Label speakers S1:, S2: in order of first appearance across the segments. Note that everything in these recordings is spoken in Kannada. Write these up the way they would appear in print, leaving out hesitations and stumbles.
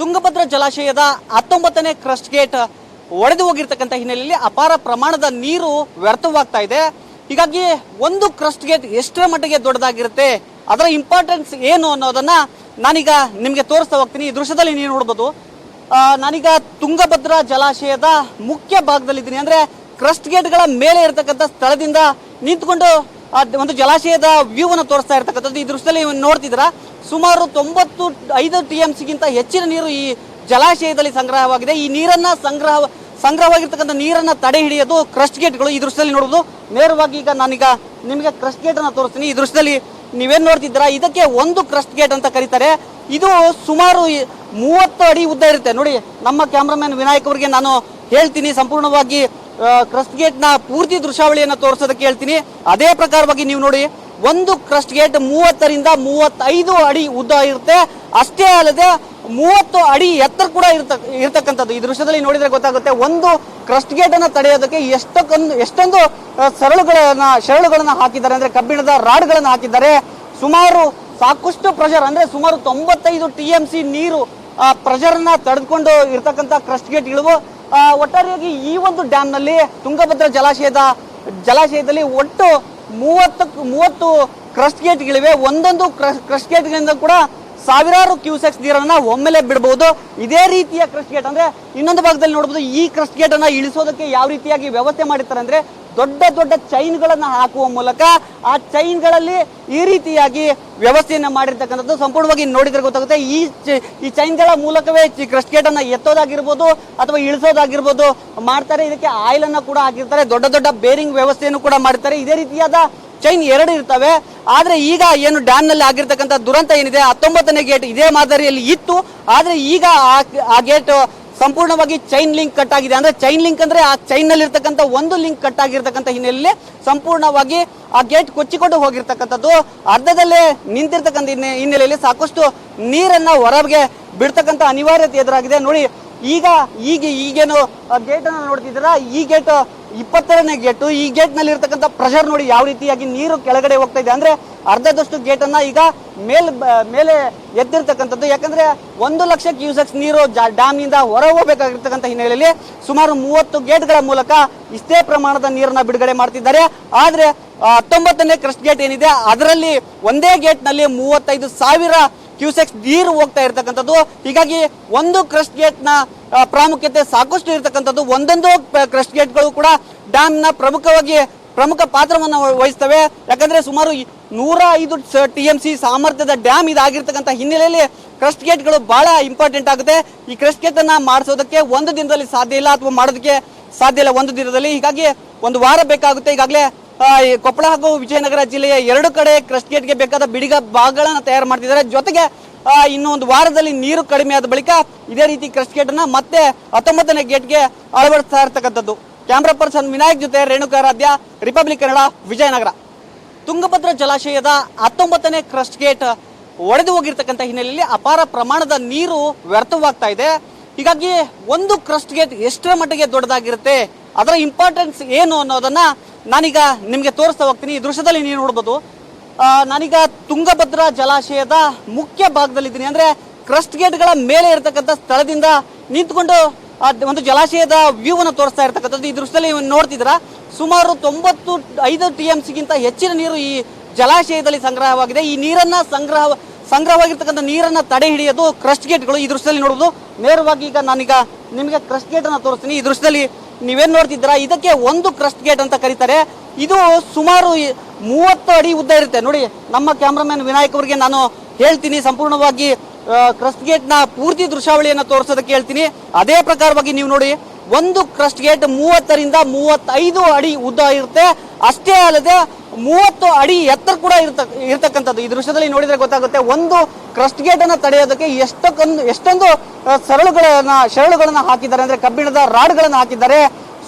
S1: ತುಂಗಭದ್ರಾ ಜಲಾಶಯದ 19ನೇ ಕ್ರಸ್ಟ್ ಗೇಟ್ ಒಡೆದು ಹೋಗಿರ್ತಕ್ಕಂಥ ಹಿನ್ನೆಲೆಯಲ್ಲಿ ಅಪಾರ ಪ್ರಮಾಣದ ನೀರು ವ್ಯರ್ಥವಾಗ್ತಾ ಇದೆ. ಹೀಗಾಗಿ ಒಂದು ಕ್ರಸ್ಟ್ ಗೇಟ್ ಎಷ್ಟರ ಮಟ್ಟಿಗೆ ದೊಡ್ಡದಾಗಿರುತ್ತೆ, ಅದರ ಇಂಪಾರ್ಟೆನ್ಸ್ ಏನು ಅನ್ನೋದನ್ನ ನಾನೀಗ ನಿಮಗೆ ತೋರಿಸ್ತಾ ಹೋಗ್ತೀನಿ. ಈ ದೃಶ್ಯದಲ್ಲಿ ನೀವು ನೋಡ್ಬೋದು, ನಾನೀಗ ತುಂಗಭದ್ರಾ ಜಲಾಶಯದ ಮುಖ್ಯ ಭಾಗದಲ್ಲಿದ್ದೀನಿ. ಅಂದ್ರೆ ಕ್ರಸ್ಟ್ ಗೇಟ್ಗಳ ಮೇಲೆ ಇರತಕ್ಕಂಥ ಸ್ಥಳದಿಂದ ನಿಂತ್ಕೊಂಡು ಒಂದು ಜಲಾಶಯದ ವ್ಯೂ ಅನ್ನು ತೋರಿಸ್ತಾ ಇರ್ತಕ್ಕಂಥದ್ದು. ಈ ದೃಶ್ಯದಲ್ಲಿ ನೋಡ್ತಿದ್ದೀರಾ, ಸುಮಾರು 95 TMCಗಿಂತ ಹೆಚ್ಚಿನ ನೀರು ಈ ಜಲಾಶಯದಲ್ಲಿ ಸಂಗ್ರಹವಾಗಿದೆ. ಈ ನೀರನ್ನ ಸಂಗ್ರಹವಾಗಿರ್ತಕ್ಕಂಥ ನೀರನ್ನ ತಡೆ ಹಿಡಿಯೋದು ಕ್ರಸ್ಟ್ ಗೇಟ್ಗಳು. ಈ ದೃಶ್ಯದಲ್ಲಿ ನೋಡಬಹುದು. ನೇರವಾಗಿ ಈಗ ನಾನೀಗ ನಿಮಗೆ ಕ್ರಸ್ಟ್ ಗೇಟ್ ಅನ್ನ ತೋರಿಸ್ತೀನಿ. ಈ ದೃಶ್ಯದಲ್ಲಿ ನೀವೇನ್ ನೋಡ್ತಿದ್ದೀರಾ, ಇದಕ್ಕೆ ಒಂದು ಕ್ರಸ್ಟ್ ಗೇಟ್ ಅಂತ ಕರೀತಾರೆ. ಇದು ಸುಮಾರು 30 ಅಡಿ ಉದ್ದ ಇರುತ್ತೆ. ನೋಡಿ, ನಮ್ಮ ಕ್ಯಾಮ್ರಾಮನ್ ವಿನಾಯಕ್ ಅವರಿಗೆ ನಾನು ಹೇಳ್ತೀನಿ ಸಂಪೂರ್ಣವಾಗಿ ಕ್ರಸ್ಟ್ ಗೇಟ್ ನ ಪೂರ್ತಿ ದೃಶ್ಯಾವಳಿಯನ್ನ ತೋರಿಸೋದಕ್ಕೆ ಹೇಳ್ತೀನಿ. ಅದೇ ಪ್ರಕಾರವಾಗಿ ನೀವು ನೋಡಿ, ಒಂದು ಕ್ರಸ್ಟ್ ಗೇಟ್ 30 ರಿಂದ 35 ಅಡಿ ಉದ್ದ ಇರುತ್ತೆ. ಅಷ್ಟೇ ಅಲ್ಲದೆ 30 ಅಡಿ ಎತ್ತರ ಕೂಡ ಇರ್ತಕ್ಕಂಥದ್ದು. ಈ ದೃಶ್ಯದಲ್ಲಿ ನೋಡಿದ್ರೆ ಗೊತ್ತಾಗುತ್ತೆ, ಒಂದು ಕ್ರಸ್ಟ್ ಗೇಟ್ ಅನ್ನ ತಡೆಯೋದಕ್ಕೆ ಎಷ್ಟೊಂದು ಶರಳುಗಳನ್ನ ಹಾಕಿದ್ದಾರೆ, ಅಂದ್ರೆ ಕಬ್ಬಿಣದ ರಾಡ್ಗಳನ್ನ ಹಾಕಿದ್ದಾರೆ. ಸುಮಾರು ಸಾಕಷ್ಟು ಪ್ರೆಷರ್, ಅಂದ್ರೆ ಸುಮಾರು 95 TMC ನೀರು ಪ್ರೆಷರ್ ನ ತಡೆದುಕೊಂಡು ಇರ್ತಕ್ಕಂಥ ಕ್ರಸ್ಟ್ ಗೇಟ್ಗಳು. ಒಟ್ಟಾರೆಯಾಗಿ ಈ ಒಂದು ಡ್ಯಾಮ್ ನಲ್ಲಿ ತುಂಗಭದ್ರಾ ಜಲಾಶಯದಲ್ಲಿ ಒಟ್ಟು 30 ಕ್ರಸ್ಟ್ ಗೇಟ್ಗಳಿವೆ. ಒಂದೊಂದು ಕ್ರಸ್ಟ್ ಗೇಟ್ಗಳಿಂದ ಕೂಡ ಸಾವಿರಾರು ಕ್ಯೂಸೆಕ್ಸ್ ನೀರನ್ನ ಒಮ್ಮೆಲೆ ಬಿಡಬಹುದು. ಇದೇ ರೀತಿಯ ಕ್ರಸ್ಟ್ ಗೇಟ್, ಅಂದ್ರೆ ಇನ್ನೊಂದು ಭಾಗದಲ್ಲಿ ನೋಡಬಹುದು, ಈ ಕ್ರಸ್ಟ್ ಗೇಟ್ ಅನ್ನ ಇಳಿಸೋದಕ್ಕೆ ಯಾವ ರೀತಿಯಾಗಿ ವ್ಯವಸ್ಥೆ ಮಾಡಿರ್ತಾರೆ ಅಂದ್ರೆ ದೊಡ್ಡ ದೊಡ್ಡ ಚೈನ್ ಗಳನ್ನ ಹಾಕುವ ಮೂಲಕ ಆ ಚೈನ್ ಗಳಲ್ಲಿ ಈ ರೀತಿಯಾಗಿ ವ್ಯವಸ್ಥೆಯನ್ನ ಮಾಡಿರ್ತಕ್ಕಂಥದ್ದು. ಸಂಪೂರ್ಣವಾಗಿ ನೋಡಿದ್ರೆ ಗೊತ್ತಾಗುತ್ತೆ, ಈ ಚೈನ್ ಗಳ ಮೂಲಕವೇ ಕ್ರಸ್ಟ್ ಗೇಟ್ ಅನ್ನ ಎತ್ತೋದಾಗಿರ್ಬೋದು ಅಥವಾ ಇಳಿಸೋದಾಗಿರ್ಬೋದು ಮಾಡ್ತಾರೆ. ಇದಕ್ಕೆ ಆಯಿಲ್ ಅನ್ನ ಕೂಡ ಹಾಕಿರ್ತಾರೆ, ದೊಡ್ಡ ದೊಡ್ಡ ಬೇರಿಂಗ್ ವ್ಯವಸ್ಥೆಯನ್ನು ಕೂಡ ಮಾಡಿರ್ತಾರೆ. ಇದೇ ರೀತಿಯಾದ ಚೈನ್ 2 ಇರ್ತವೆ. ಆದ್ರೆ ಈಗ ಏನು ಡ್ಯಾಮ್ ನಲ್ಲಿ ಆಗಿರ್ತಕ್ಕಂಥ ದುರಂತ ಏನಿದೆ, 19ನೇ ಗೇಟ್ ಇದೇ ಮಾದರಿಯಲ್ಲಿ ಇತ್ತು. ಆದ್ರೆ ಈಗ ಆ ಗೇಟ್ ಸಂಪೂರ್ಣವಾಗಿ ಚೈನ್ ಲಿಂಕ್ ಕಟ್ ಆಗಿದೆ. ಅಂದ್ರೆ ಚೈನ್ ಲಿಂಕ್ ಅಂದ್ರೆ ಆ ಚೈನ್ ನಲ್ಲಿ ಇರ್ತಕ್ಕಂಥ ಒಂದು ಲಿಂಕ್ ಕಟ್ ಆಗಿರ್ತಕ್ಕಂಥ ಹಿನ್ನೆಲೆಯಲ್ಲಿ ಸಂಪೂರ್ಣವಾಗಿ ಆ ಗೇಟ್ ಕೊಚ್ಚಿಕೊಂಡು ಹೋಗಿರ್ತಕ್ಕಂಥದ್ದು. ಅರ್ಧದಲ್ಲೇ ನಿಂತಿರ್ತಕ್ಕಂಥ ಹಿನ್ನೆಲೆಯಲ್ಲಿ ಸಾಕಷ್ಟು ನೀರನ್ನ ಹೊರಗೆ ಬಿಡ್ತಕ್ಕಂಥ ಅನಿವಾರ್ಯತೆ ಎದುರಾಗಿದೆ. ನೋಡಿ, ಈಗೇನು ಗೇಟ್ ಅನ್ನ ನೋಡ್ತಿದ್ದೀರಾ, ಈ ಗೇಟ್ 22ನೇ ಗೇಟು. ಈ ಗೇಟ್ ನಲ್ಲಿ ಇರ್ತಕ್ಕಂಥ ಪ್ರೆಷರ್ ನೋಡಿ ಯಾವ ರೀತಿಯಾಗಿ ನೀರು ಕೆಳಗಡೆ ಹೋಗ್ತಾ ಇದೆ. ಅಂದ್ರೆ ಅರ್ಧದಷ್ಟು ಗೇಟ್ ಅನ್ನ ಈಗ ಮೇಲೆ ಎದ್ದಿರ್ತಕ್ಕಂಥದ್ದು. ಯಾಕಂದ್ರೆ 1 ಲಕ್ಷ ಕ್ಯೂಸೆಕ್ಸ್ ನೀರು ಡ್ಯಾಮ್ ನಿಂದ ಹೊರ ಹೋಗಬೇಕಾಗಿರ್ತಕ್ಕಂಥ ಹಿನ್ನೆಲೆಯಲ್ಲಿ ಸುಮಾರು 30 ಗೇಟ್ಗಳ ಮೂಲಕ ಇಷ್ಟೇ ಪ್ರಮಾಣದ ನೀರನ್ನ ಬಿಡುಗಡೆ ಮಾಡ್ತಿದ್ದಾರೆ. ಆದ್ರೆ 19ನೇ ಕ್ರಸ್ಟ್ ಗೇಟ್ ಏನಿದೆ, ಅದರಲ್ಲಿ ಒಂದೇ ಗೇಟ್ ನಲ್ಲಿ 35,000 ಕ್ಯೂಸೆಕ್ಸ್ ನೀರು ಹೋಗ್ತಾ ಇರ್ತಕ್ಕಂಥದ್ದು. ಹೀಗಾಗಿ ಒಂದು ಕ್ರಸ್ಟ್ ಗೇಟ್ ನ ಪ್ರಾಮುಖ್ಯತೆ ಸಾಕಷ್ಟು ಇರ್ತಕ್ಕಂಥದ್ದು. ಒಂದೊಂದು ಕ್ರಸ್ಟ್ ಗೇಟ್ಗಳು ಕೂಡ ಡ್ಯಾಮ್ ನ ಪ್ರಮುಖ ಪಾತ್ರವನ್ನು ವಹಿಸ್ತವೆ. ಯಾಕಂದ್ರೆ ಸುಮಾರು 105 TMC ಸಾಮರ್ಥ್ಯದ ಡ್ಯಾಮ್ ಇದಾಗಿರ್ತಕ್ಕಂಥ ಹಿನ್ನೆಲೆಯಲ್ಲಿ ಕ್ರಸ್ಟ್ ಗೇಟ್ಗಳು ಬಹಳ ಇಂಪಾರ್ಟೆಂಟ್ ಆಗುತ್ತೆ. ಈ ಕ್ರಸ್ಟ್ ಗೇಟ್ ಅನ್ನ ಮಾಡಿಸೋದಕ್ಕೆ ಒಂದು ದಿನದಲ್ಲಿ ಸಾಧ್ಯ ಇಲ್ಲ, ಅಥವಾ ಮಾಡೋದಕ್ಕೆ ಸಾಧ್ಯ ಇಲ್ಲ ಒಂದು ದಿನದಲ್ಲಿ. ಹೀಗಾಗಿ 1 ವಾರ ಬೇಕಾಗುತ್ತೆ. ಈಗಾಗಲೇ ಕೊಪ್ಪಳ ಹಾಗೂ ವಿಜಯನಗರ ಜಿಲ್ಲೆಯ 2 ಕಡೆ ಕ್ರಸ್ಟ್ ಗೇಟ್ಗೆ ಬೇಕಾದ ಬಿಡಿಗ ಭಾಗಗಳನ್ನ ತಯಾರು ಮಾಡ್ತಿದ್ದಾರೆ. ಜೊತೆಗೆ ಇನ್ನು 1 ವಾರದಲ್ಲಿ ನೀರು ಕಡಿಮೆ ಆದ ಬಳಿಕ ಇದೇ ರೀತಿ ಕ್ರಸ್ಟ್ ಗೇಟ್ ಅನ್ನ ಮತ್ತೆ 19ನೇ ಗೇಟ್ಗೆ ಅಳವಡಿಸ್ತಾ ಇರ್ತಕ್ಕಂಥದ್ದು. ಕ್ಯಾಮ್ರಾ ಪರ್ಸನ್ ವಿನಾಯಕ್ ಜೊತೆ ರೇಣುಕಾರಾಧ್ಯ, ರಿಪಬ್ಲಿಕ್ ಕನ್ನಡ, ವಿಜಯನಗರ. ತುಂಗಭದ್ರಾ ಜಲಾಶಯದ 19ನೇ ಕ್ರಸ್ಟ್ ಗೇಟ್ ಒಡೆದು ಹೋಗಿರ್ತಕ್ಕಂಥ ಹಿನ್ನೆಲೆಯಲ್ಲಿ ಅಪಾರ ಪ್ರಮಾಣದ ನೀರು ವ್ಯರ್ಥವಾಗ್ತಾ ಇದೆ. ಹೀಗಾಗಿ ಒಂದು ಕ್ರಸ್ಟ್ ಗೇಟ್ ಎಷ್ಟರ ಮಟ್ಟಿಗೆ ದೊಡ್ಡದಾಗಿರುತ್ತೆ, ಅದರ ಇಂಪಾರ್ಟೆನ್ಸ್ ಏನು ಅನ್ನೋದನ್ನ ನಾನೀಗ ನಿಮಗೆ ತೋರಿಸ್ತಾ ಹೋಗ್ತೀನಿ. ಈ ದೃಶ್ಯದಲ್ಲಿ ನೀವು ನೋಡ್ಬೋದು, ನಾನೀಗ ತುಂಗಭದ್ರಾ ಜಲಾಶಯದ ಮುಖ್ಯ ಭಾಗದಲ್ಲಿದ್ದೀನಿ. ಅಂದ್ರೆ ಕ್ರಸ್ಟ್ ಗೇಟ್ಗಳ ಮೇಲೆ ಇರತಕ್ಕಂಥ ಸ್ಥಳದಿಂದ ನಿಂತ್ಕೊಂಡು ಒಂದು ಜಲಾಶಯದ ವ್ಯೂ ಅನ್ನು ತೋರಿಸ್ತಾ ಇರ್ತಕ್ಕಂಥದ್ದು. ಈ ದೃಶ್ಯದಲ್ಲಿ ನೋಡ್ತಿದ್ದೀರಾ, ಸುಮಾರು 95 TMCಗಿಂತ ಹೆಚ್ಚಿನ ನೀರು ಈ ಜಲಾಶಯದಲ್ಲಿ ಸಂಗ್ರಹವಾಗಿದೆ. ಈ ನೀರನ್ನ ಸಂಗ್ರಹವಾಗಿರ್ತಕ್ಕಂಥ ನೀರನ್ನ ತಡೆ ಹಿಡಿಯೋದು ಕ್ರಸ್ಟ್ ಗೇಟ್ಗಳು. ಈ ದೃಶ್ಯದಲ್ಲಿ ನೋಡಬಹುದು. ನೇರವಾಗಿ ಈಗ ನಾನೀಗ ನಿಮಗೆ ಕ್ರಸ್ಟ್ ಗೇಟ್ ಅನ್ನ ತೋರಿಸ್ತೀನಿ. ಈ ದೃಶ್ಯದಲ್ಲಿ ನೀವೇನ್ ನೋಡ್ತಿದ್ದೀರಾ, ಇದಕ್ಕೆ ಒಂದು ಕ್ರಸ್ಟ್ ಗೇಟ್ ಅಂತ ಕರೀತಾರೆ. ಇದು ಸುಮಾರು 30 ಅಡಿ ಉದ್ದ ಇರುತ್ತೆ. ನೋಡಿ, ನಮ್ಮ ಕ್ಯಾಮ್ರಾಮನ್ ವಿನಾಯಕ್ ಅವರಿಗೆ ನಾನು ಹೇಳ್ತೀನಿ ಸಂಪೂರ್ಣವಾಗಿ ಕ್ರಸ್ಟ್ ಗೇಟ್ ನ ಪೂರ್ತಿ ದೃಶ್ಯಾವಳಿಯನ್ನ ತೋರಿಸೋದಕ್ಕೆ ಹೇಳ್ತೀನಿ. ಅದೇ ಪ್ರಕಾರವಾಗಿ ನೀವು ನೋಡಿ, ಒಂದು ಕ್ರಸ್ಟ್ ಗೇಟ್ 30 ರಿಂದ 35 ಅಡಿ ಉದ್ದ ಇರುತ್ತೆ. ಅಷ್ಟೇ ಅಲ್ಲದೆ 30 ಅಡಿ ಎತ್ತರ ಕೂಡ ಇರ್ತಕ್ಕಂಥದ್ದು. ಈ ದೃಶ್ಯದಲ್ಲಿ ನೋಡಿದ್ರೆ ಗೊತ್ತಾಗುತ್ತೆ, ಒಂದು ಕ್ರಸ್ಟ್ ಗೇಟ್ ಅನ್ನ ತಡೆಯೋದಕ್ಕೆ ಎಷ್ಟೊಂದು ಶರಳುಗಳನ್ನ ಹಾಕಿದ್ದಾರೆ, ಅಂದ್ರೆ ಕಬ್ಬಿಣದ ರಾಡ್ಗಳನ್ನ ಹಾಕಿದ್ದಾರೆ.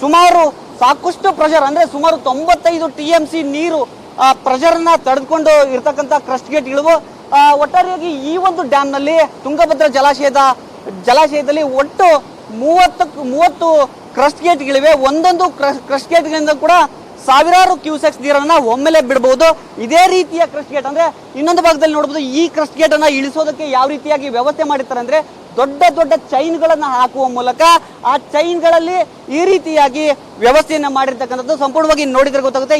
S1: ಸುಮಾರು ಸಾಕಷ್ಟು ಪ್ರೆಷರ್, ಅಂದ್ರೆ ಸುಮಾರು 95 TMC ನೀರು ಪ್ರೆಷರ್ ನ ತಡೆದುಕೊಂಡು ಇರ್ತಕ್ಕಂಥ ಕ್ರಸ್ಟ್ ಗೇಟ್ಗಳು. ಒಟ್ಟಾರೆಯಾಗಿ ಈ ಒಂದು ಡ್ಯಾಮ್ ನಲ್ಲಿ ತುಂಗಭದ್ರಾ ಜಲಾಶಯದಲ್ಲಿ ಒಟ್ಟು 30 ಕ್ರಸ್ಟ್ ಗೇಟ್ಗಳಿವೆ. ಒಂದೊಂದು ಕ್ರಸ್ಟ್ ಗೇಟ್ಗಳಿಂದ ಕೂಡ ಸಾವಿರಾರು ಕ್ಯೂಸೆಕ್ಸ್ ನೀರನ್ನ ಒಮ್ಮೆಲೆ ಬಿಡಬಹುದು. ಇದೇ ರೀತಿಯ ಕ್ರಸ್ಟ್ ಗೇಟ್, ಅಂದ್ರೆ ಇನ್ನೊಂದು ಭಾಗದಲ್ಲಿ ನೋಡಬಹುದು, ಈ ಕ್ರಸ್ಟ್ ಗೇಟ್ ಅನ್ನ ಇಳಿಸೋದಕ್ಕೆ ಯಾವ ರೀತಿಯಾಗಿ ವ್ಯವಸ್ಥೆ ಮಾಡಿರ್ತಾರೆ ಅಂದ್ರೆ ದೊಡ್ಡ ದೊಡ್ಡ ಚೈನ್ಗಳನ್ನ ಹಾಕುವ ಮೂಲಕ ಆ ಚೈನ್ಗಳಲ್ಲಿ ಈ ರೀತಿಯಾಗಿ ವ್ಯವಸ್ಥೆಯನ್ನ ಮಾಡಿರ್ತಕ್ಕಂಥದ್ದು ಸಂಪೂರ್ಣವಾಗಿ ನೋಡಿದ್ರೆ ಗೊತ್ತಾಗುತ್ತೆ.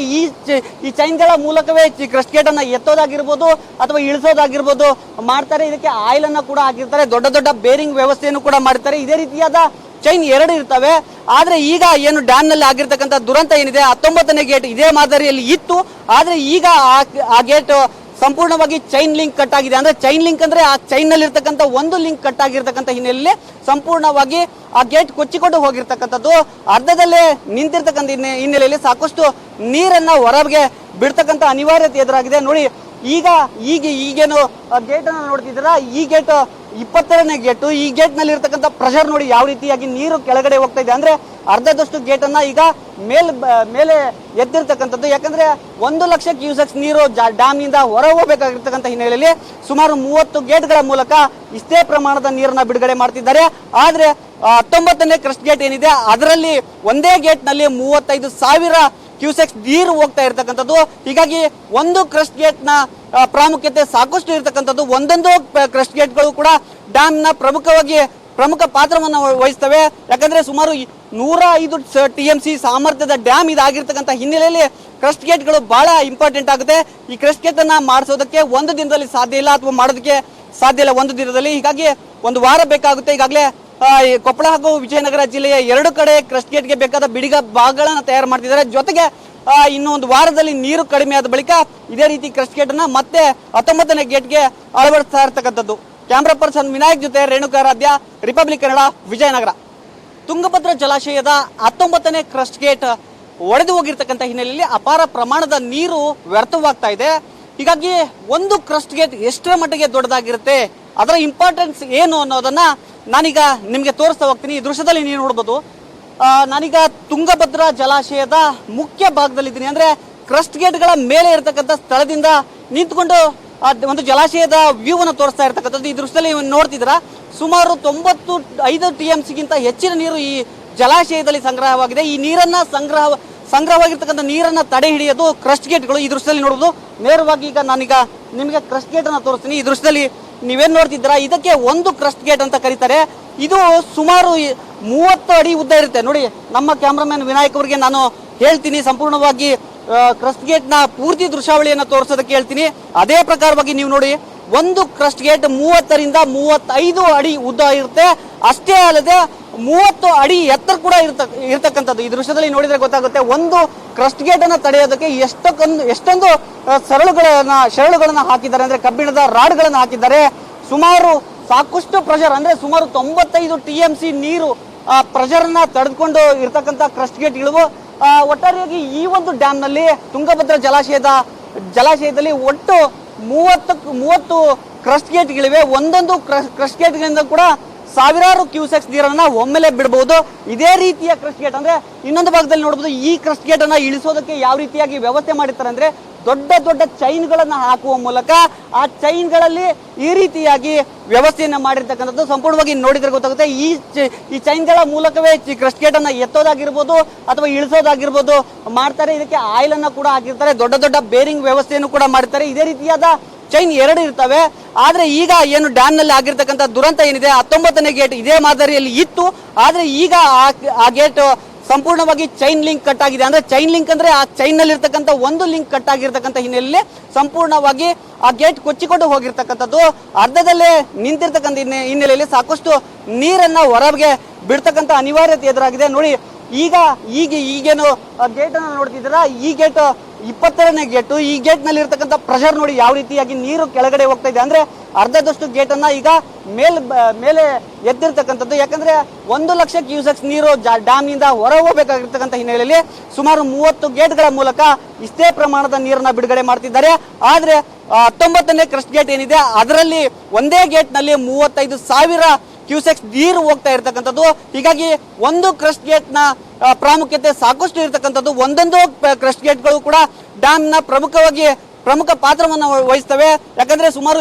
S1: ಈ ಚೈನ್ಗಳ ಮೂಲಕವೇ ಕ್ರಸ್ಟ್ ಗೇಟ್ ಅನ್ನ ಎತ್ತೋದಾಗಿರ್ಬೋದು ಅಥವಾ ಇಳಿಸೋದಾಗಿರ್ಬೋದು ಮಾಡ್ತಾರೆ. ಇದಕ್ಕೆ ಆಯಿಲ್ ಅನ್ನ ಕೂಡ ಹಾಕಿರ್ತಾರೆ. ದೊಡ್ಡ ದೊಡ್ಡ ಬೇರಿಂಗ್ ವ್ಯವಸ್ಥೆಯನ್ನು ಕೂಡ ಮಾಡಿರ್ತಾರೆ. ಇದೇ ರೀತಿಯಾದ ಚೈನ್ 2 ಇರ್ತವೆ. ಆದ್ರೆ ಈಗ ಏನು ಡ್ಯಾಮ್ ನಲ್ಲಿ ಆಗಿರ್ತಕ್ಕಂಥ ದುರಂತ ಏನಿದೆ, 19ನೇ ಗೇಟ್ ಇದೇ ಮಾದರಿಯಲ್ಲಿ ಇತ್ತು. ಆದ್ರೆ ಈಗ ಆ ಗೇಟ್ ಸಂಪೂರ್ಣವಾಗಿ ಚೈನ್ ಲಿಂಕ್ ಕಟ್ ಆಗಿದೆ. ಅಂದ್ರೆ ಚೈನ್ ಲಿಂಕ್ ಅಂದ್ರೆ ಆ ಚೈನ್ ನಲ್ಲಿ ಇರ್ತಕ್ಕಂಥ ಒಂದು ಲಿಂಕ್ ಕಟ್ ಆಗಿರ್ತಕ್ಕಂಥ ಹಿನ್ನೆಲೆಯಲ್ಲಿ ಸಂಪೂರ್ಣವಾಗಿ ಆ ಗೇಟ್ ಕೊಚ್ಚಿಕೊಂಡು ಹೋಗಿರ್ತಕ್ಕಂಥದ್ದು. ಅರ್ಧದಲ್ಲೇ ನಿಂತಿರ್ತಕ್ಕಂಥ ಹಿನ್ನೆಲೆಯಲ್ಲಿ ಸಾಕಷ್ಟು ನೀರನ್ನ ಹೊರಗೆ ಬಿಡ್ತಕ್ಕಂಥ ಅನಿವಾರ್ಯತೆ ಎದುರಾಗಿದೆ. ನೋಡಿ ಈಗೇನು ಗೇಟ್ ಅನ್ನ ನೋಡ್ತಿದ್ದೀರಾ, ಈ ಗೇಟ್ 22ನೇ ಗೇಟು. ಈ ಗೇಟ್ ನಲ್ಲಿ ಇರ್ತಕ್ಕಂಥ ಪ್ರೆಷರ್ ನೋಡಿ ಯಾವ ರೀತಿಯಾಗಿ ನೀರು ಕೆಳಗಡೆ ಹೋಗ್ತಾ ಇದೆ. ಅಂದ್ರೆ ಅರ್ಧದಷ್ಟು ಗೇಟ್ ಅನ್ನ ಈಗ ಮೇಲೆ ಎದ್ದಿರ್ತಕ್ಕಂಥದ್ದು. ಯಾಕಂದ್ರೆ 1 ಲಕ್ಷ ಕ್ಯೂಸೆಕ್ಸ್ ನೀರು ಡ್ಯಾಮ್ ನಿಂದ ಹೊರ ಹೋಗಬೇಕಾಗಿರ್ತಕ್ಕಂಥ ಹಿನ್ನೆಲೆಯಲ್ಲಿ ಸುಮಾರು 30 ಗೇಟ್ಗಳ ಮೂಲಕ ಇಷ್ಟೇ ಪ್ರಮಾಣದ ನೀರನ್ನ ಬಿಡುಗಡೆ ಮಾಡ್ತಿದ್ದಾರೆ. ಆದ್ರೆ 19ನೇ ಕ್ರಸ್ಟ್ ಗೇಟ್ ಏನಿದೆ ಅದರಲ್ಲಿ ಒಂದೇ ಗೇಟ್ ನಲ್ಲಿ 35,000 ಕ್ಯೂಸೆಕ್ಸ್ ನೀರು ಹೋಗ್ತಾ ಇರ್ತಕ್ಕಂಥದ್ದು. ಹೀಗಾಗಿ ಒಂದು ಕ್ರಸ್ಟ್ ಗೇಟ್ ನ ಪ್ರಾಮುಖ್ಯತೆ ಸಾಕಷ್ಟು ಇರತಕ್ಕಂಥದ್ದು. ಒಂದೊಂದು ಕ್ರಸ್ಟ್ ಗೇಟ್ಗಳು ಕೂಡ ಡ್ಯಾಮ್ ನ ಪ್ರಮುಖ ಪಾತ್ರವನ್ನು ವಹಿಸ್ತವೆ. ಯಾಕಂದ್ರೆ ಸುಮಾರು 105 TMC ಸಾಮರ್ಥ್ಯದ ಡ್ಯಾಮ್ ಇದಾಗಿರ್ತಕ್ಕಂಥ ಹಿನ್ನೆಲೆಯಲ್ಲಿ ಕ್ರಸ್ಟ್ ಗೇಟ್ಗಳು ಬಹಳ ಇಂಪಾರ್ಟೆಂಟ್ ಆಗುತ್ತೆ. ಈ ಕ್ರಸ್ಟ್ ಗೇಟ್ ಅನ್ನ ಮಾಡಿಸೋದಕ್ಕೆ ಒಂದು ದಿನದಲ್ಲಿ ಸಾಧ್ಯ ಇಲ್ಲ, ಅಥವಾ ಮಾಡೋದಕ್ಕೆ ಸಾಧ್ಯ ಇಲ್ಲ ಒಂದು ದಿನದಲ್ಲಿ. ಹೀಗಾಗಿ 1 ವಾರ ಬೇಕಾಗುತ್ತೆ. ಈಗಾಗಲೇ ಕೊಪ್ಪಳ ಹಾಗೂ ವಿಜಯನಗರ ಜಿಲ್ಲೆಯ 2 ಕಡೆ ಕ್ರಸ್ಟ್ ಗೇಟ್ಗೆ ಬೇಕಾದ ಬಿಡಿಗ ಭಾಗಗಳನ್ನ ತಯಾರು ಮಾಡ್ತಿದ್ದಾರೆ. ಜೊತೆಗೆ ಇನ್ನು 1 ವಾರದಲ್ಲಿ ನೀರು ಕಡಿಮೆ ಆದ ಬಳಿಕ ಇದೇ ರೀತಿ ಕ್ರಸ್ಟ್ ಗೇಟ್ ಅನ್ನ ಮತ್ತೆ 19ನೇ ಗೇಟ್ಗೆ ಅಳವಡಿಸ್ತಾ ಇರ್ತಕ್ಕಂಥದ್ದು. ಕ್ಯಾಮ್ರಾ ಪರ್ಸನ್ ವಿನಾಯಕ್ ಜೊತೆ ರೇಣುಕಾರಾಧ್ಯ, ರಿಪಬ್ಲಿಕ್ ಕನ್ನಡ, ವಿಜಯನಗರ. ತುಂಗಭದ್ರಾ ಜಲಾಶಯದ 19ನೇ ಕ್ರಸ್ಟ್ ಗೇಟ್ ಒಡೆದು ಹೋಗಿರ್ತಕ್ಕಂಥ ಹಿನ್ನೆಲೆಯಲ್ಲಿ ಅಪಾರ ಪ್ರಮಾಣದ ನೀರು ವ್ಯರ್ಥವಾಗ್ತಾ ಇದೆ. ಹೀಗಾಗಿ ಒಂದು ಕ್ರಸ್ಟ್ ಗೇಟ್ ಎಷ್ಟರ ಮಟ್ಟಿಗೆ ದೊಡ್ಡದಾಗಿರುತ್ತೆ, ಅದರ ಇಂಪಾರ್ಟೆನ್ಸ್ ಏನು ಅನ್ನೋದನ್ನ ನಾನೀಗ ನಿಮಗೆ ತೋರಿಸ್ತಾ ಹೋಗ್ತೀನಿ. ಈ ದೃಶ್ಯದಲ್ಲಿ ನೀವು ನೋಡ್ಬೋದು, ನಾನೀಗ ತುಂಗಭದ್ರಾ ಜಲಾಶಯದ ಮುಖ್ಯ ಭಾಗದಲ್ಲಿದ್ದೀನಿ. ಅಂದ್ರೆ ಕ್ರಸ್ಟ್ ಗೇಟ್ಗಳ ಮೇಲೆ ಇರತಕ್ಕಂಥ ಸ್ಥಳದಿಂದ ನಿಂತ್ಕೊಂಡು ಒಂದು ಜಲಾಶಯದ ವ್ಯೂ ಅನ್ನು ತೋರಿಸ್ತಾ ಇರ್ತಕ್ಕಂಥದ್ದು. ಈ ದೃಶ್ಯದಲ್ಲಿ ನೋಡ್ತಿದ್ದೀರಾ, ಸುಮಾರು 95 TMC ಗಿಂತ ಹೆಚ್ಚಿನ ನೀರು ಈ ಜಲಾಶಯದಲ್ಲಿ ಸಂಗ್ರಹವಾಗಿದೆ. ಈ ನೀರನ್ನ ಸಂಗ್ರಹವಾಗಿರ್ತಕ್ಕಂಥ ನೀರನ್ನ ತಡೆ ಹಿಡಿಯೋದು ಕ್ರಸ್ಟ್ ಗೇಟ್ಗಳು. ಈ ದೃಶ್ಯದಲ್ಲಿ ನೋಡಬಹುದು. ನೇರವಾಗಿ ಈಗ ನಾನೀಗ ನಿಮಗೆ ಕ್ರಸ್ಟ್ ಗೇಟ್ ಅನ್ನ ತೋರಿಸ್ತೀನಿ. ಈ ದೃಶ್ಯದಲ್ಲಿ ನೀವೇನ್ ನೋಡ್ತಿದ್ದೀರಾ, ಇದಕ್ಕೆ ಒಂದು ಕ್ರಸ್ಟ್ ಗೇಟ್ ಅಂತ ಕರೀತಾರೆ. ಇದು ಸುಮಾರು 30 ಅಡಿ ಉದ್ದ ಇರುತ್ತೆ. ನೋಡಿ, ನಮ್ಮ ಕ್ಯಾಮ್ರಾಮನ್ ವಿನಾಯಕ್ ಅವರಿಗೆ ನಾನು ಹೇಳ್ತೀನಿ ಸಂಪೂರ್ಣವಾಗಿ ಕ್ರಸ್ಟ್ ಗೇಟ್ ನ ಪೂರ್ತಿ ದೃಶ್ಯಾವಳಿಯನ್ನ ತೋರಿಸೋದಕ್ಕೆ ಹೇಳ್ತೀನಿ. ಅದೇ ಪ್ರಕಾರವಾಗಿ ನೀವು ನೋಡಿ, ಒಂದು ಕ್ರಸ್ಟ್ ಗೇಟ್ 30ರಿಂದ 35 ಅಡಿ ಉದ್ದ ಇರುತ್ತೆ. ಅಷ್ಟೇ ಅಲ್ಲದೆ 30 ಅಡಿ ಎತ್ತರ ಕೂಡ ಇರ್ತಕ್ಕಂಥದ್ದು. ಈ ದೃಶ್ಯದಲ್ಲಿ ನೋಡಿದ್ರೆ ಗೊತ್ತಾಗುತ್ತೆ, ಒಂದು ಕ್ರಸ್ಟ್ ಗೇಟ್ ಅನ್ನ ತಡೆಯೋದಕ್ಕೆ ಎಷ್ಟೊಂದು ಶರಳುಗಳನ್ನ ಹಾಕಿದ್ದಾರೆ. ಅಂದ್ರೆ ಕಬ್ಬಿಣದ ರಾಡ್ಗಳನ್ನ ಹಾಕಿದ್ದಾರೆ. ಸುಮಾರು ಸಾಕಷ್ಟು ಪ್ರೆಷರ್, ಅಂದ್ರೆ ಸುಮಾರು 95 TMC ನೀರು ಪ್ರೆಷರ್ ನ ತಡೆದುಕೊಂಡು ಇರ್ತಕ್ಕಂಥ ಕ್ರಸ್ಟ್ ಗೇಟ್ಗಳು. ಒಟ್ಟಾರೆಯಾಗಿ ಈ ಒಂದು ಡ್ಯಾಮ್ ನಲ್ಲಿ ತುಂಗಭದ್ರಾ ಜಲಾಶಯದಲ್ಲಿ ಒಟ್ಟು 30 ಕ್ರಸ್ಟ್ ಗೇಟ್ಗಳಿವೆ. ಒಂದೊಂದು ಕ್ರಸ್ಟ್ ಗೇಟ್ಗಳಿಂದ ಕೂಡ ಸಾವಿರಾರು ಕ್ಯೂಸೆಕ್ಸ್ ನೀರನ್ನ ಒಮ್ಮೆಲೆ ಬಿಡಬಹುದು. ಇದೇ ರೀತಿಯ ಕ್ರಸ್ಟ್ ಗೇಟ್ ಅಂದ್ರೆ ಇನ್ನೊಂದು ಭಾಗದಲ್ಲಿ ನೋಡಬಹುದು. ಈ ಕ್ರಸ್ಟ್ ಗೇಟ್ ಅನ್ನ ಇಳಿಸೋದಕ್ಕೆ ಯಾವ ರೀತಿಯಾಗಿ ವ್ಯವಸ್ಥೆ ಮಾಡಿರ್ತಾರೆ ಅಂದ್ರೆ ದೊಡ್ಡ ದೊಡ್ಡ ಚೈನ್ಗಳನ್ನ ಹಾಕುವ ಮೂಲಕ ಆ ಚೈನ್ಗಳಲ್ಲಿ ಈ ರೀತಿಯಾಗಿ ವ್ಯವಸ್ಥೆಯನ್ನ ಮಾಡಿರ್ತಕ್ಕಂಥದ್ದು. ಸಂಪೂರ್ಣವಾಗಿ ನೋಡಿದ್ರೆ ಗೊತ್ತಾಗುತ್ತೆ, ಈ ಚೈನ್ಗಳ ಮೂಲಕವೇ ಕ್ರಸ್ಟ್ ಗೇಟ್ ಅನ್ನ ಎತ್ತೋದಾಗಿರ್ಬೋದು ಅಥವಾ ಇಳಿಸೋದಾಗಿರ್ಬೋದು ಮಾಡ್ತಾರೆ. ಇದಕ್ಕೆ ಆಯಿಲ್ ಅನ್ನ ಕೂಡ ಹಾಕಿರ್ತಾರೆ. ದೊಡ್ಡ ದೊಡ್ಡ ಬೇರಿಂಗ್ ವ್ಯವಸ್ಥೆಯನ್ನು ಕೂಡ ಮಾಡಿರ್ತಾರೆ. ಇದೇ ರೀತಿಯಾದ ಚೈನ್ 2 ಇರ್ತವೆ. ಆದ್ರೆ ಈಗ ಏನು ಡ್ಯಾಮ್ ನಲ್ಲಿ ಆಗಿರ್ತಕ್ಕಂಥ ದುರಂತ ಏನಿದೆ, 19ನೇ ಗೇಟ್ ಇದೇ ಮಾದರಿಯಲ್ಲಿ ಇತ್ತು. ಆದ್ರೆ ಈಗ ಆ ಗೇಟ್ ಸಂಪೂರ್ಣವಾಗಿ ಚೈನ್ ಲಿಂಕ್ ಕಟ್ ಆಗಿದೆ. ಅಂದ್ರೆ ಚೈನ್ ಲಿಂಕ್ ಅಂದ್ರೆ ಆ ಚೈನ್ ನಲ್ಲಿ ಇರ್ತಕ್ಕಂಥ ಒಂದು ಲಿಂಕ್ ಕಟ್ ಆಗಿರ್ತಕ್ಕಂಥ ಹಿನ್ನೆಲೆಯಲ್ಲಿ ಸಂಪೂರ್ಣವಾಗಿ ಆ ಗೇಟ್ ಕೊಚ್ಚಿಕೊಂಡು ಹೋಗಿರ್ತಕ್ಕಂಥದ್ದು. ಅರ್ಧದಲ್ಲೇ ನಿಂತಿರ್ತಕ್ಕಂಥ ಹಿನ್ನೆಲೆಯಲ್ಲಿ ಸಾಕಷ್ಟು ನೀರನ್ನ ಹೊರಗೆ ಬಿಡ್ತಕ್ಕಂಥ ಅನಿವಾರ್ಯತೆ ಎದುರಾಗಿದೆ. ನೋಡಿ, ಈಗೇನು ಗೇಟ್ ಅನ್ನ ನೋಡ್ತಿದ್ದೀರಾ, ಈ ಗೇಟ್ 22ನೇ ಗೇಟು. ಈ ಗೇಟ್ ನಲ್ಲಿ ಇರ್ತಕ್ಕಂಥ ಪ್ರೆಷರ್ ನೋಡಿ ಯಾವ ರೀತಿಯಾಗಿ ನೀರು ಕೆಳಗಡೆ ಹೋಗ್ತಾ ಇದೆ. ಅಂದ್ರೆ ಅರ್ಧದಷ್ಟು ಗೇಟ್ ಅನ್ನ ಈಗ ಮೇಲೆ ಎದ್ದಿರ್ತಕ್ಕಂಥದ್ದು. ಯಾಕಂದ್ರೆ 1 ಲಕ್ಷ ಕ್ಯೂಸೆಕ್ಸ್ ನೀರು ಡ್ಯಾಮ್ ನಿಂದ ಹೊರ ಹೋಗಬೇಕಾಗಿರ್ತಕ್ಕಂಥ ಹಿನ್ನೆಲೆಯಲ್ಲಿ ಸುಮಾರು 30 ಗೇಟ್ಗಳ ಮೂಲಕ ಇಷ್ಟೇ ಪ್ರಮಾಣದ ನೀರನ್ನ ಬಿಡುಗಡೆ ಮಾಡ್ತಿದ್ದಾರೆ. ಆದ್ರೆ 19ನೇ ಕ್ರಸ್ಟ್ ಗೇಟ್ ಏನಿದೆ ಅದರಲ್ಲಿ ಒಂದೇ ಗೇಟ್ ನಲ್ಲಿ 35,000 ಕ್ಯೂಸೆಕ್ಸ್ ನೀರು ಹೋಗ್ತಾ ಇರ್ತಕ್ಕಂಥದ್ದು. ಹೀಗಾಗಿ ಒಂದು ಕ್ರಸ್ಟ್ ಗೇಟ್ ನ ಪ್ರಾಮುಖ್ಯತೆ ಸಾಕಷ್ಟು ಇರತಕ್ಕಂಥದ್ದು. ಒಂದೊಂದು ಕ್ರಸ್ಟ್ ಗೇಟ್ಗಳು ಕೂಡ ಡ್ಯಾಮ್ ನ ಪ್ರಮುಖ ಪಾತ್ರವನ್ನು ವಹಿಸ್ತವೆ. ಯಾಕಂದ್ರೆ ಸುಮಾರು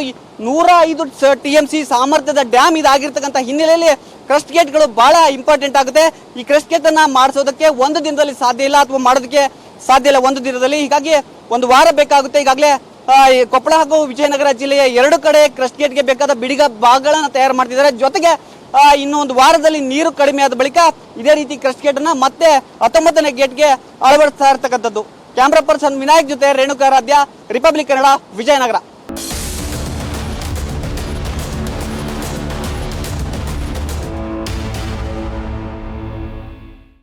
S1: 105 TMC ಸಾಮರ್ಥ್ಯದ ಡ್ಯಾಮ್ ಇದಾಗಿರ್ತಕ್ಕಂಥ ಹಿನ್ನೆಲೆಯಲ್ಲಿ ಕ್ರಸ್ಟ್ ಗೇಟ್ಗಳು ಬಹಳ ಇಂಪಾರ್ಟೆಂಟ್ ಆಗುತ್ತೆ. ಈ ಕ್ರಸ್ಟ್ ಗೇಟ್ ಅನ್ನ ಮಾಡಿಸೋದಕ್ಕೆ ಒಂದು ದಿನದಲ್ಲಿ ಸಾಧ್ಯ ಇಲ್ಲ, ಅಥವಾ ಮಾಡೋದಕ್ಕೆ ಸಾಧ್ಯ ಇಲ್ಲ ಒಂದು ದಿನದಲ್ಲಿ. ಹೀಗಾಗಿ 1 ವಾರ ಬೇಕಾಗುತ್ತೆ. ಈಗಾಗಲೇ ಈ ಕೊಪ್ಪಳ ಹಾಗೂ ವಿಜಯನಗರ ಜಿಲ್ಲೆಯ 2 ಕಡೆ ಕ್ರಸ್ಟ್ ಗೇಟ್ಗೆ ಬೇಕಾದ ಬಿಡಿಗ ಭಾಗಗಳನ್ನ ತಯಾರು ಮಾಡ್ತಿದ್ದಾರೆ. ಜೊತೆಗೆ ಇನ್ನು ಒಂದು ವಾರದಲ್ಲಿ ನೀರು ಕಡಿಮೆ ಆದ ಬಳಿಕ ಇದೇ ರೀತಿ ಕ್ರಸ್ಟ್ ಗೇಟ್ ಅನ್ನ ಮತ್ತೆ 19ನೇ ಗೇಟ್ಗೆ ಅಳವಡಿಸ್ತಾ ಇರ್ತಕ್ಕಂಥದ್ದು. ಕ್ಯಾಮ್ರಾ ಪರ್ಸನ್ ವಿನಾಯಕ್ ಜೊತೆ ರೇಣುಕಾರಾಧ್ಯ, ರಿಪಬ್ಲಿಕ್ ಕನ್ನಡ, ವಿಜಯನಗರ.